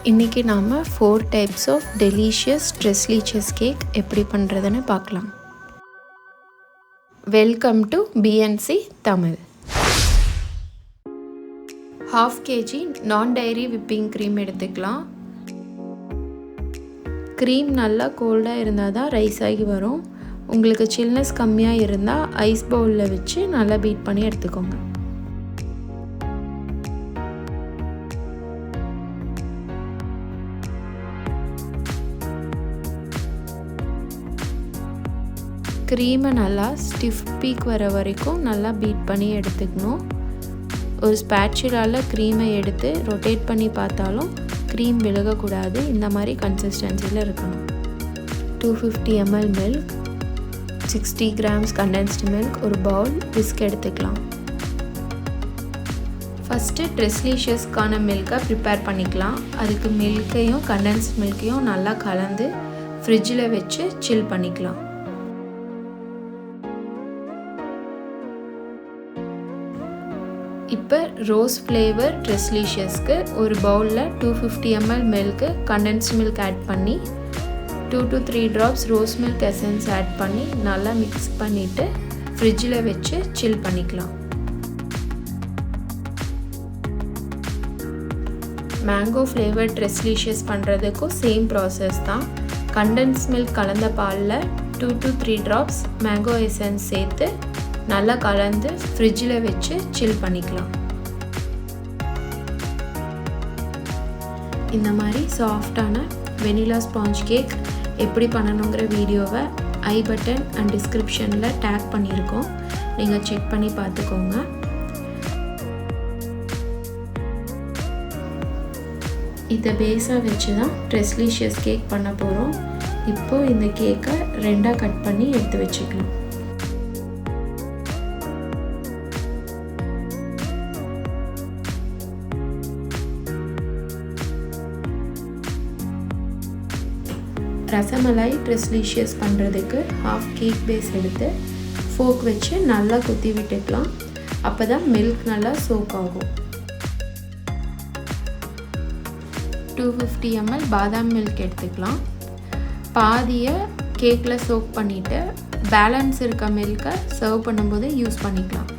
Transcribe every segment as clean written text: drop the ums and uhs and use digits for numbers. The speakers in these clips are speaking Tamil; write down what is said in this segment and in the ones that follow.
இன்றைக்கி நாம் 4 types of delicious Leches cake எப்படி பண்ணுறதுன்னு பார்க்கலாம். Welcome to BNC Tamil. 1/2 kg நான் டைரி விப்பிங் க்ரீம் எடுத்துக்கலாம். க்ரீம் நல்லா கோல்டாக இருந்தால் தான் ரைஸ் ஆகி வரும். உங்களுக்கு சில்னஸ் கம்மியாக இருந்தால் ஐஸ் பவுலில் வச்சு நல்லா பீட் பண்ணி எடுத்துக்கோங்க. க்ரீமை நல்லா ஸ்டிஃப் பீக் வர வரைக்கும் நல்லா பீட் பண்ணி எடுத்துக்கணும். ஒரு ஸ்பேட்சுலால் க்ரீமை எடுத்து ரொட்டேட் பண்ணி பார்த்தாலும் க்ரீம் விலகக்கூடாது. இந்த மாதிரி கன்சிஸ்டன்சியில் இருக்கணும். 250 ml milk, 60 grams condensed milk, ஒரு பவுல் விஸ்க் எடுத்துக்கலாம். ஃபஸ்ட்டு Leches மில்கை ப்ரிப்பேர் பண்ணிக்கலாம். அதுக்கு மில்கையும் கண்டென்ஸ்ட் மில்கையும் நல்லா கலந்து ஃப்ரிட்ஜில் வச்சு சில் பண்ணிக்கலாம். இப்போ ரோஸ் ஃப்ளேவர் Lechesக்கு ஒரு பவுலில் 250 ml milk condensed milk add பண்ணி 2 to 3 drops rose milk essence add பண்ணி நல்லா மிக்ஸ் பண்ணிவிட்டு ஃப்ரிட்ஜில் வச்சு சில் பண்ணிக்கலாம். மேங்கோ ஃப்ளேவர் Leches பண்ணுறதுக்கும் சேம் ப்ராசஸ் தான். கண்டென்ஸ் மில்க் கலந்த பாலில் 2 to 3 drops மேங்கோ எசன்ஸ் சேர்த்து நல்லா கலந்து ஃப்ரிட்ஜில் வச்சு சில் பண்ணிக்கலாம். இந்த மாதிரி சாஃப்டான வெனிலா ஸ்பாஞ்ச் கேக் எப்படி பண்ணணுங்கிற வீடியோவை ஐ பட்டன் அண்ட் டிஸ்கிரிப்ஷனில் டேக் பண்ணியிருக்கோம். நீங்கள் செக் பண்ணி பார்த்துக்கோங்க. இதை பேஸாக வச்சு தான் Leches கேக் பண்ண போகிறோம். இப்போது இந்த கேக்கை 2ஆக கட் பண்ணி எடுத்து வச்சுக்கலாம். ரசமலாய் Leches பண்ணுறதுக்கு 1/2 கேக் பேஸ் எடுத்து ஃபோக் வச்சு நல்லா குத்தி விட்டுக்கலாம். அப்போ தான் மில்க் நல்லா சோக் ஆகும். 250 ml பாதாம் மில்க் எடுத்துக்கலாம். பாதியை கேக்கில் சோக் பண்ணிவிட்டு பேலன்ஸ் இருக்க மில்கை சர்வ் பண்ணும்போது யூஸ் பண்ணிக்கலாம்.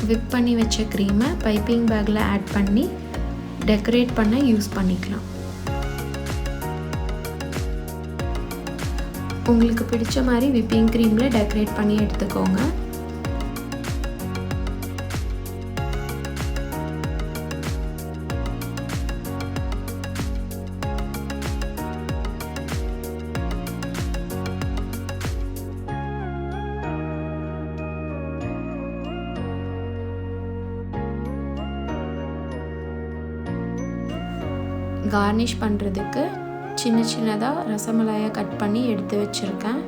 விப் பண்ணி வச்ச க்ரீமை பைப்பிங் பேக்கில் ஆட் பண்ணி டெக்கரேட் பண்ண யூஸ் பண்ணிக்கலாம். உங்களுக்கு பிடிச்ச மாதிரி விப்பிங் க்ரீமில் டெக்கரேட் பண்ணி எடுத்துக்கோங்க. கார்னிஷ் பண்ணுறதுக்கு சின்ன சின்னதாக ரசமலாயை கட் பண்ணி எடுத்து வச்சுருக்கேன்.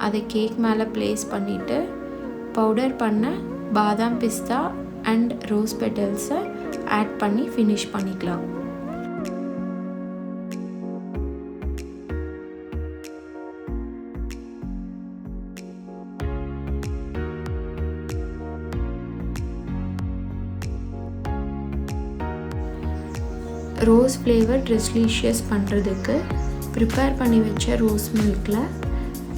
அதை கேக் மேலே ப்ளேஸ் பண்ணிவிட்டு பவுடர் பண்ண பாதாம் பிஸ்தா அண்ட் ரோஸ் பெட்டல்ஸை ஆட் பண்ணி ஃபினிஷ் பண்ணிக்கலாம். ரோஸ் ஃப்ளேவர் Leches பண்ணுறதுக்கு ப்ரிப்பேர் பண்ணி வச்ச ரோஸ் மில்கில்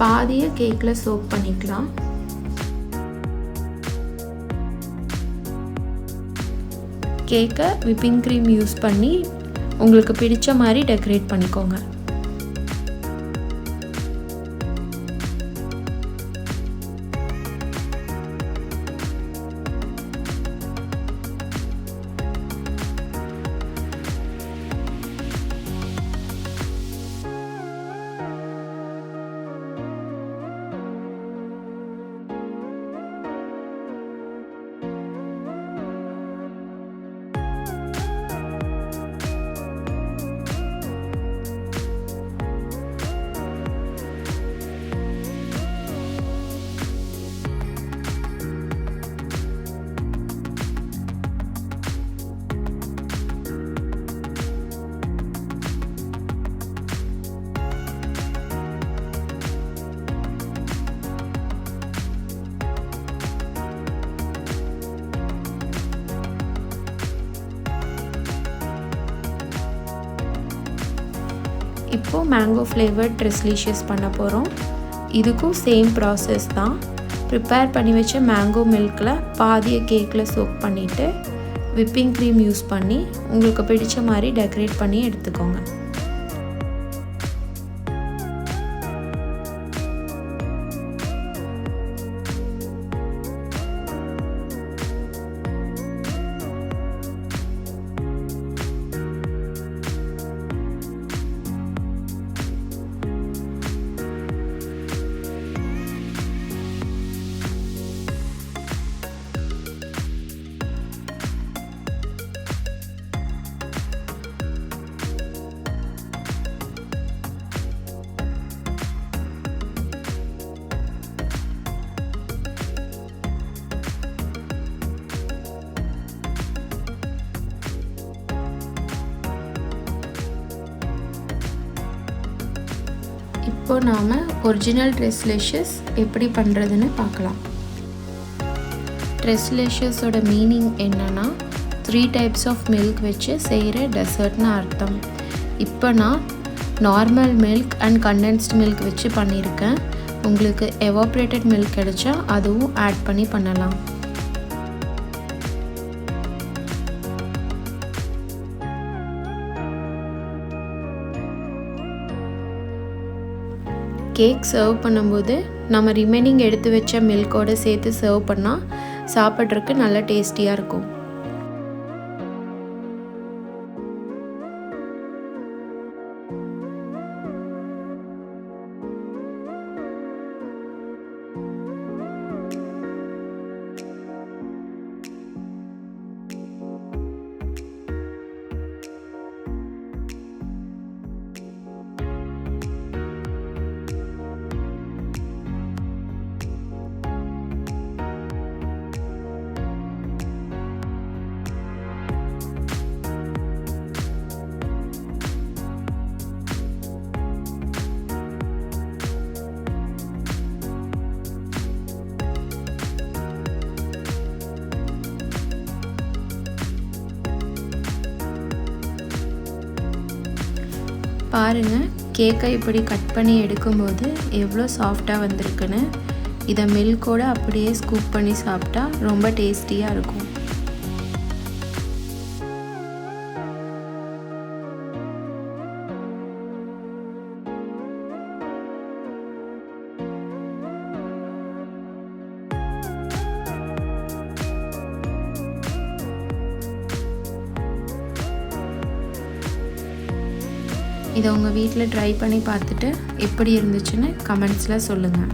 பாதியை கேக்கில் சோக் பண்ணிக்கலாம். கேக்கை விப்பிங் க்ரீம் யூஸ் பண்ணி உங்களுக்கு பிடிச்ச மாதிரி டெக்கரேட் பண்ணிக்கோங்க. இப்போது மேங்கோ ஃப்ளேவர்ட் Leches பண்ண போகிறோம். இதுக்கும் சேம் ப்ராசஸ் தான். ப்ரிப்பேர் பண்ணி வச்ச மேங்கோ மில்கில் பாதியை கேக்கில் சோக் பண்ணிவிட்டு விப்பிங் க்ரீம் யூஸ் பண்ணி உங்களுக்கு பிடிச்ச மாதிரி டெக்கரேட் பண்ணி எடுத்துக்கோங்க. இப்போ நாம் ஒரிஜினல் Leches எப்படி பண்ணுறதுன்னு பார்க்கலாம். Lechesோட மீனிங் என்னன்னா 3 டைப்ஸ் ஆஃப் மில்க் வச்சு செய்கிற டெசர்ட்னு அர்த்தம். இப்போ நான் normal milk and condensed milk வச்சு பண்ணியிருக்கேன். உங்களுக்கு எவாப்ரேட்டட் மில்க் கிடைச்சா அதுவும் ஆட் பண்ணி பண்ணலாம். கேக் சர்வ் பண்ணும்போது நம்ம ரிமைனிங் எடுத்து வச்ச மில்கோடு சேர்த்து சர்வ் பண்ணால் சாப்பிட்றதுக்கு நல்ல டேஸ்டியாக இருக்கும். பாருங்கள், கேக்கை இப்படி கட் பண்ணி எடுக்கும்போது எவ்வளோ சாஃப்டாக வந்திருக்குன்னு. இதை மில்கோடு அப்படியே ஸ்கூப் பண்ணி சாப்பிட்டா ரொம்ப டேஸ்டியாக இருக்கும். இதை உங்கள் வீட்டில் ட்ரை பண்ணி பார்த்துட்டு எப்படி இருந்துச்சுன்னு கமெண்ட்ஸில் சொல்லுங்கள்.